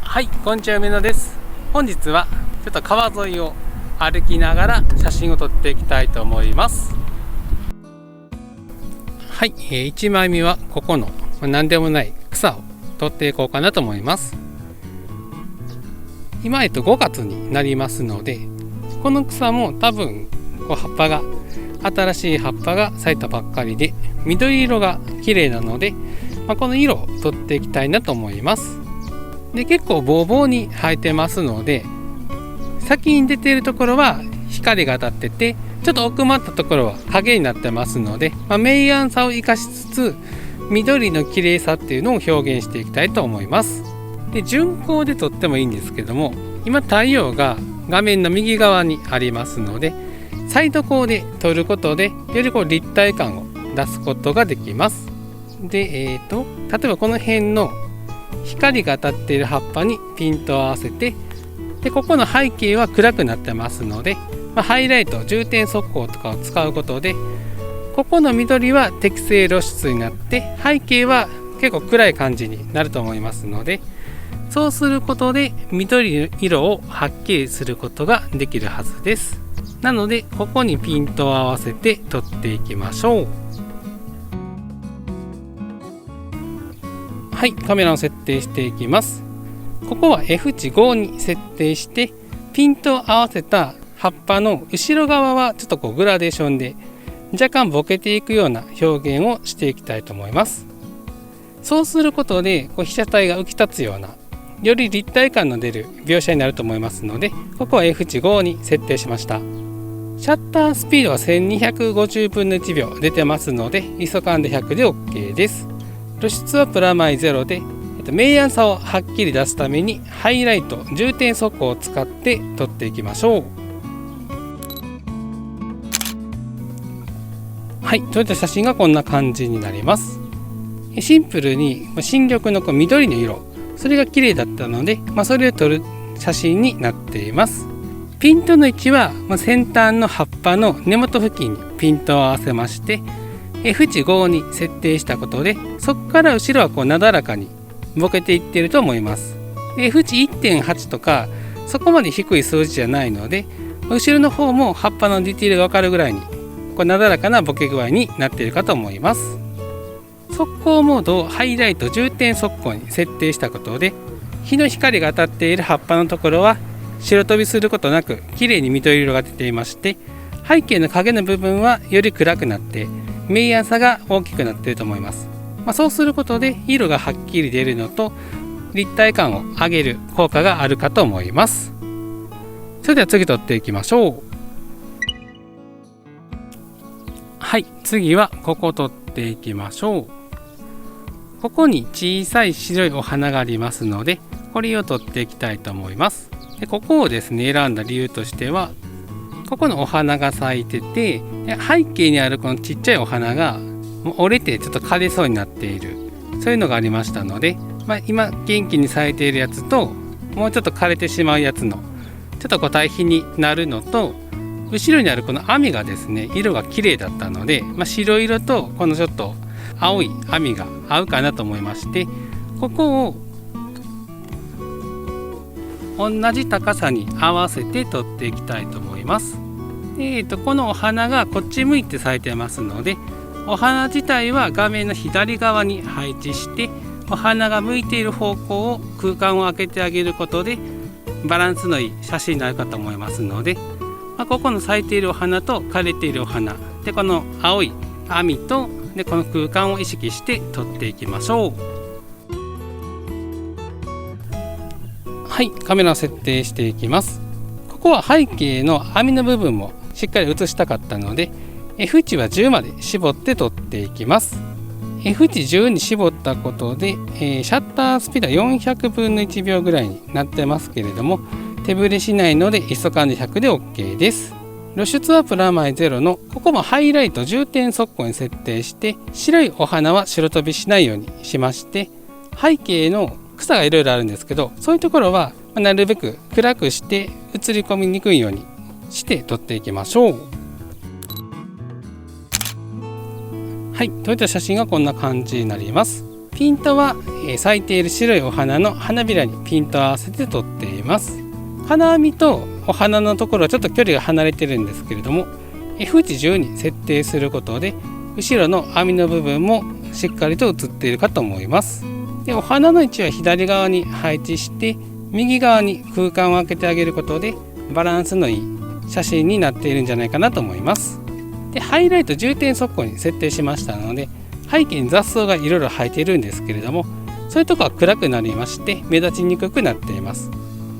はい、こんにちは、梅野です。本日はちょっと川沿いを歩きながら写真を撮っていきたいと思います。はい、1枚目はここの何でもない草を撮っていこうかなと思います。今5月になりますので、この草も多分葉っぱが新しい葉っぱが咲いたばっかりで緑色が綺麗なので、この色を撮っていきたいなと思います。で、結構ボーボーに生えてますので、先に出ているところは光が当たってて、ちょっと奥まったところは影になってますので、明暗さを生かしつつ緑の綺麗さっていうのを表現していきたいと思います。で、順光で撮ってもいいんですけども、今太陽が画面の右側にありますので、サイド光で撮ることでより立体感を出すことができます。で、例えばこの辺の光が当たっている葉っぱにピントを合わせて、でここの背景は暗くなってますので、ハイライト重点速光とかを使うことで、ここの緑は適正露出になって背景は結構暗い感じになると思いますので、そうすることで緑の色をはっきりすることができるはずです。なのでここにピントを合わせて撮っていきましょう。はい、カメラを設定していきます。ここは F 値5に設定して、ピントを合わせた葉っぱの後ろ側はちょっとグラデーションで若干ボケていくような表現をしていきたいと思います。そうすることで被写体が浮き立つような、より立体感の出る描写になると思いますので、ここは F 値5に設定しました。シャッタースピードは1250分の1秒出てますので、ISO 感で100で OK です。露出はプラマイ0で、明暗さをはっきり出すためにハイライト重点速光を使って撮っていきましょう。はい、撮れた写真がこんな感じになります。シンプルに新緑の緑の色、それが綺麗だったので、それを撮る写真になっています。ピントの位置は先端の葉っぱの根元付近にピントを合わせまして、F 値5に設定したことで、そこから後ろはなだらかにボケていっていると思います。F 値 1.8 とかそこまで低い数字じゃないので、後ろの方も葉っぱのディティールが分かるぐらいになだらかなボケ具合になっているかと思います。速光モードをハイライト重点速光に設定したことで、日の光が当たっている葉っぱのところは白飛びすることなく綺麗に緑色が出ていまして、背景の影の部分はより暗くなって明暗差が大きくなっていると思います。そうすることで色がはっきり出るのと立体感を上げる効果があるかと思います。それでは次撮っていきましょう。はい、次はここ撮っていきましょう。ここに小さい白いお花がありますので、これを撮っていきたいと思います。でここをですね、選んだ理由としては、ここのお花が咲いてて、背景にあるこのちっちゃいお花が折れてちょっと枯れそうになっている、そういうのがありましたので、今元気に咲いているやつと、もうちょっと枯れてしまうやつのちょっと対比になるのと、後ろにあるこの網がですね、色が綺麗だったので、白色とこのちょっと青い網が合うかなと思いまして、ここを同じ高さに合わせて撮っていきたいと思います。このお花がこっち向いて咲いてますので、お花自体は画面の左側に配置して、お花が向いている方向を空間を空けてあげることでバランスのいい写真になるかと思いますので、ここの咲いているお花と枯れているお花で、この青い網とでこの空間を意識して撮っていきましょう。はい、カメラを設定していきます。ここは背景の網の部分もしっかり写したかったので、 F 値は10まで絞って撮っていきます。 F 値10に絞ったことで、シャッタースピードは400分の1秒ぐらいになってますけれども、手ぶれしないので ISO 感で100で OK です。露出はプラマイ0の、ここもハイライト重点速光に設定して、白いお花は白飛びしないようにしまして、背景の草がいろいろあるんですけど、そういうところはなるべく暗くして映り込みにくいようにして撮っていきましょう。はい、撮れた写真がこんな感じになります。ピントは咲いている白いお花の花びらにピントを合わせて撮っています。金網とお花のところはちょっと距離が離れてるんですけれども、 F 値10に設定することで後ろの網の部分もしっかりと写っているかと思います。でお花の位置は左側に配置して右側に空間を空けてあげることでバランスのいい写真になっているんじゃないかなと思います。でハイライト重点速攻に設定しましたので、背景に雑草がいろいろ生えているんですけれども、そういうとこは暗くなりまして目立ちにくくなっています。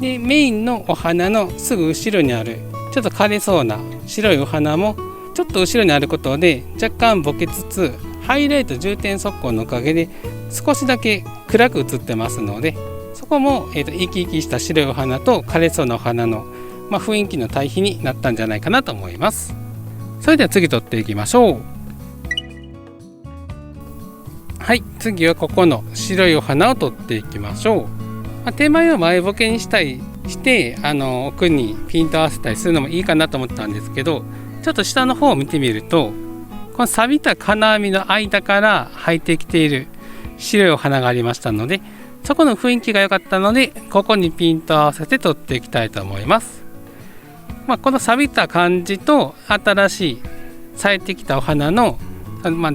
でメインのお花のすぐ後ろにあるちょっと枯れそうな白いお花もちょっと後ろにあることで若干ボケつつ、ハイライト重点速攻のおかげで少しだけ暗く映ってますので、そこも、生き生きした白いお花と枯れそうなお花の、雰囲気の対比になったんじゃないかなと思います。それでは次撮っていきましょう。はい、次はここの白いお花を撮っていきましょう。手前を前ボケにして奥にピント合わせたりするのもいいかなと思ったんですけど、ちょっと下の方を見てみると、この錆びた金網の間から生えてきている白いお花がありましたので、そこの雰囲気が良かったのでここにピントを合わせて撮っていきたいと思います。この錆びた感じと新しい咲いてきたお花の、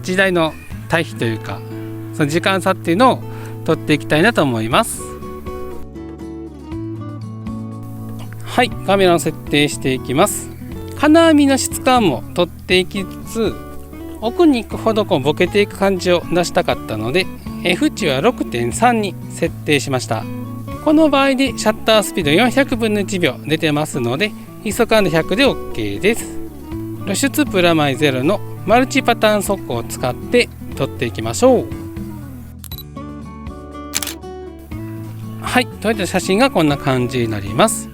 時代の対比というかその時間差っていうのを撮っていきたいなと思います。はい、カメラを設定していきます。金網の質感も撮っていきつつ、奥に行くほどボケていく感じを出したかったので F 値は 6.3 に設定しました。この場合でシャッタースピード400分の1秒出てますので ISO感度100で OK です。露出プラマイゼロのマルチパターン速攻を使って撮っていきましょう。はい、撮れた写真がこんな感じになります。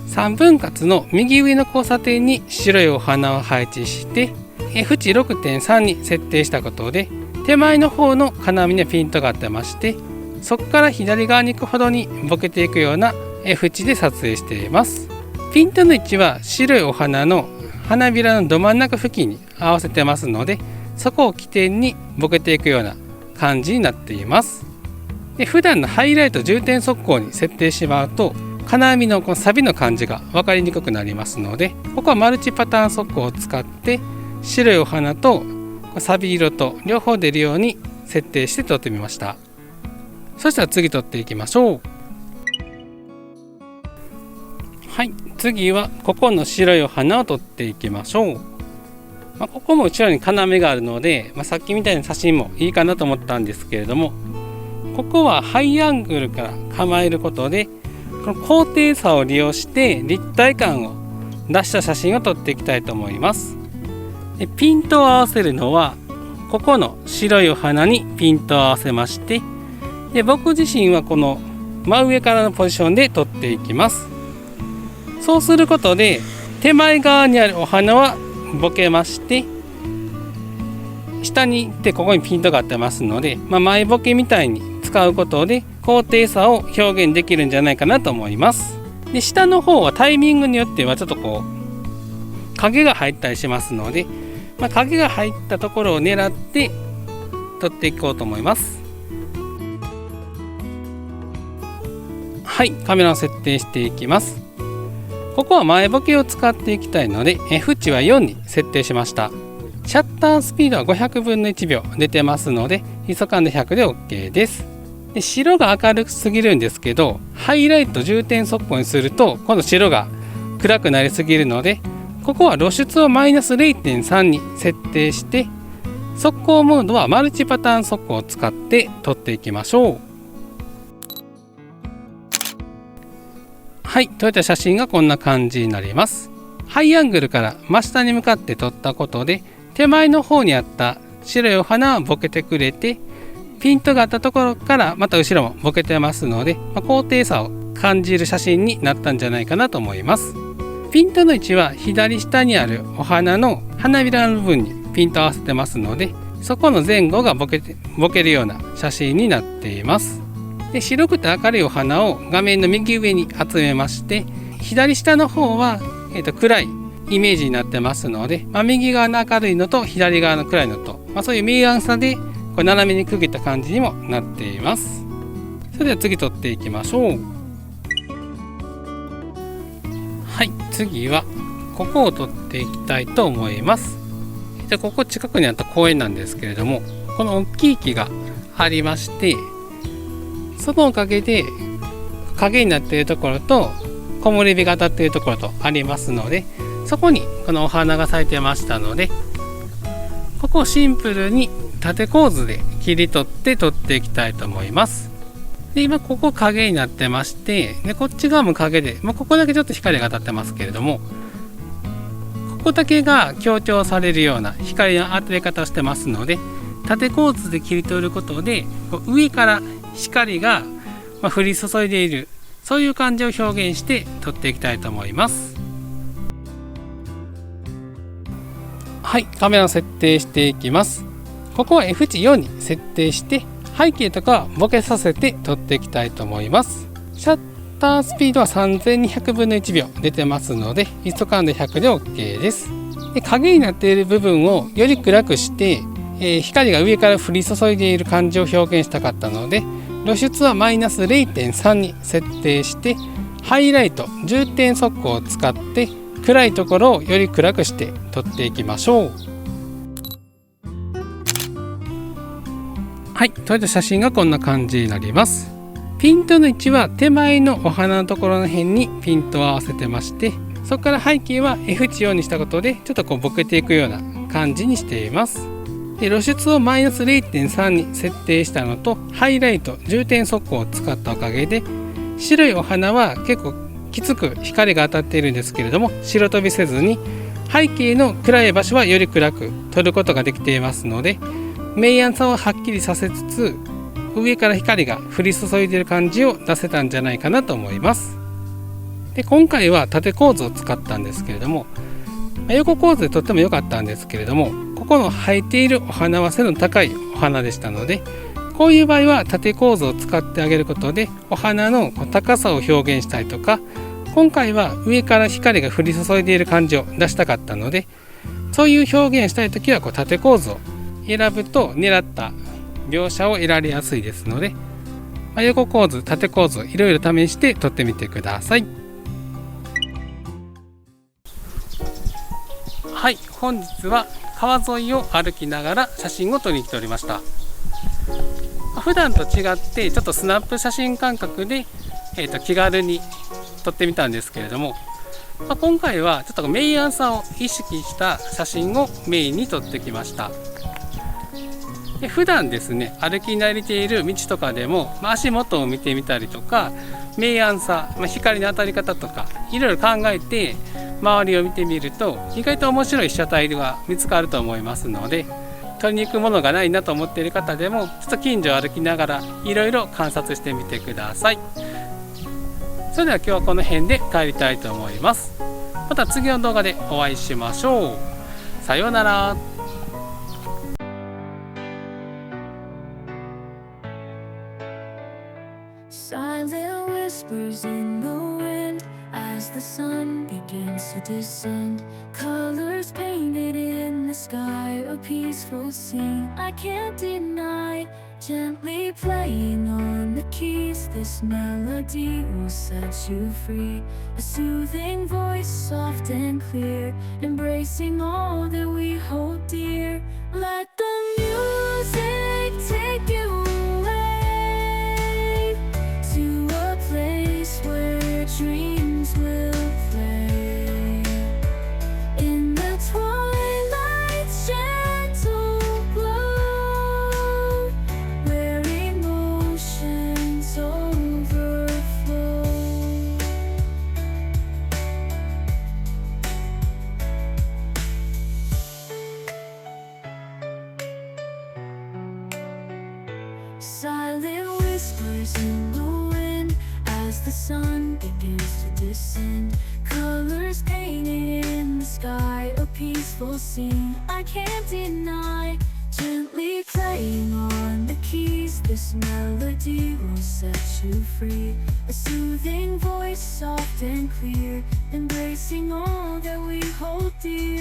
3分割の右上の交差点に白いお花を配置して F 値 6.3 に設定したことで手前の方の金網にピントが当てまして、そこから左側に行くほどにボケていくような F 値で撮影しています。ピントの位置は白いお花の花びらのど真ん中付近に合わせてますので、そこを起点にボケていくような感じになっています。で普段のハイライト重点速攻に設定してしまうと金網のこのサビの感じが分かりにくくなりますので、ここはマルチパターン速攻を使って白いお花とサビ色と両方出るように設定して撮ってみました。そしたら次撮っていきましょう。はい、次はここの白いお花を撮っていきましょう。ここも後ろに金網があるので、さっきみたいな写真もいいかなと思ったんですけれども、ここはハイアングルから構えることでこの高低差を利用して立体感を出した写真を撮っていきたいと思います。でピントを合わせるのはここの白いお花にピントを合わせまして、で僕自身はこの真上からのポジションで撮っていきます。そうすることで手前側にあるお花はボケまして、下に行ってここにピントが合ってますので、前ボケみたいに使うことで高低差を表現できるんじゃないかなと思います。で下の方はタイミングによってはちょっと影が入ったりしますので、影が入ったところを狙って撮っていこうと思います。はい、カメラを設定していきます。ここは前ボケを使っていきたいので F 値は4に設定しました。シャッタースピードは500分の1秒出てますので ISO感度100で OK です。で白が明るすぎるんですけど、ハイライト重点速攻にすると今度白が暗くなりすぎるので、ここは露出をマイナス 0.3 に設定して速攻モードはマルチパターン速攻を使って撮っていきましょう。はい、撮れた写真がこんな感じになります。ハイアングルから真下に向かって撮ったことで手前の方にあった白いお花はボケてくれて、ピントがあったところからまた後ろもボケてますので、高低差を感じる写真になったんじゃないかなと思います。ピントの位置は左下にあるお花の花びらの部分にピントを合わせてますので、そこの前後がボケるような写真になっています。で白くて明るいお花を画面の右上に集めまして、左下の方は、暗いイメージになってますので、右側の明るいのと左側の暗いのと、そういう明暗差でこれ斜めに区切った感じにもなっています。それでは次取っていきましょう。はい、次はここを取っていきたいと思います。でここ近くにあった公園なんですけれども、この大きい木がありまして、そのおかげで影になっているところと木漏れ日が当たっているところとありますので、そこにこのお花が咲いてましたので、ここをシンプルに縦構図で切り取って取っていきたいと思います。で今ここ影になってまして、でこっち側も影で、ここだけちょっと光が当たってますけれども、ここだけが強調されるような光の当たり方をしてますので、縦構図で切り取ることで上から光が降り注いでいる、そういう感じを表現して撮っていきたいと思います。はい、カメラの設定していきます。ここは F 値4に設定して、背景とかはボケさせて撮っていきたいと思います。シャッタースピードは3200分の1秒出てますので、イースト感度100で OK です。で影になっている部分をより暗くして、光が上から降り注いでいる感じを表現したかったので、露出はマイナス 0.3 に設定して、ハイライト重点速攻を使って暗いところをより暗くして撮っていきましょう。はい、撮れた写真がこんな感じになります。ピントの位置は手前のお花のところの辺にピントを合わせてまして、そこから背景は F 値4にしたことでちょっとボケていくような感じにしています。で露出をマイナス 0.3 に設定したのと、ハイライト重点速攻を使ったおかげで、白いお花は結構きつく光が当たっているんですけれども、白飛びせずに背景の暗い場所はより暗く撮ることができていますので、明暗さをはっきりさせつつ上から光が降り注いでいる感じを出せたんじゃないかなと思います。で今回は縦構図を使ったんですけれども、横構図でとっても良かったんですけれども、ここの生えているお花は背の高いお花でしたので、こういう場合は縦構図を使ってあげることでお花の高さを表現したりとか、今回は上から光が降り注いでいる感じを出したかったので、そういう表現したいときは縦構図を選ぶと狙った描写を得られやすいですので、横構図縦構図いろいろ試して撮ってみてください。はい、本日は川沿いを歩きながら写真を撮りに来ておりました。普段と違ってちょっとスナップ写真感覚で、気軽に撮ってみたんですけれども、今回はちょっと明暗さを意識した写真をメインに撮ってきました。で普段ですね、歩き慣れている道とかでも、足元を見てみたりとか、明暗さ、光の当たり方とかいろいろ考えて周りを見てみると、意外と面白い被写体が見つかると思いますので、撮りに行くものがないなと思っている方でも、ちょっと近所を歩きながらいろいろ観察してみてください。それでは今日はこの辺で帰りたいと思います。また次の動画でお会いしましょう。さようなら。Silent whispers in the wind as the sun begins to descend. Colors painted in the sky, a peaceful scene I can't deny. Gently playing on the keys, this melody will set you free. A soothing voice, soft and clear, embracing all that we hold dear. Let the music take you where dreams will play. In the twilight's gentle glow, where emotions overflow. Silent whispers in the wind as the sun begins to descend. Colors painted in the sky, a peaceful scene I can't deny. Gently playing on the keys, this melody will set you free. A soothing voice, soft and clear, embracing all that we hold dear.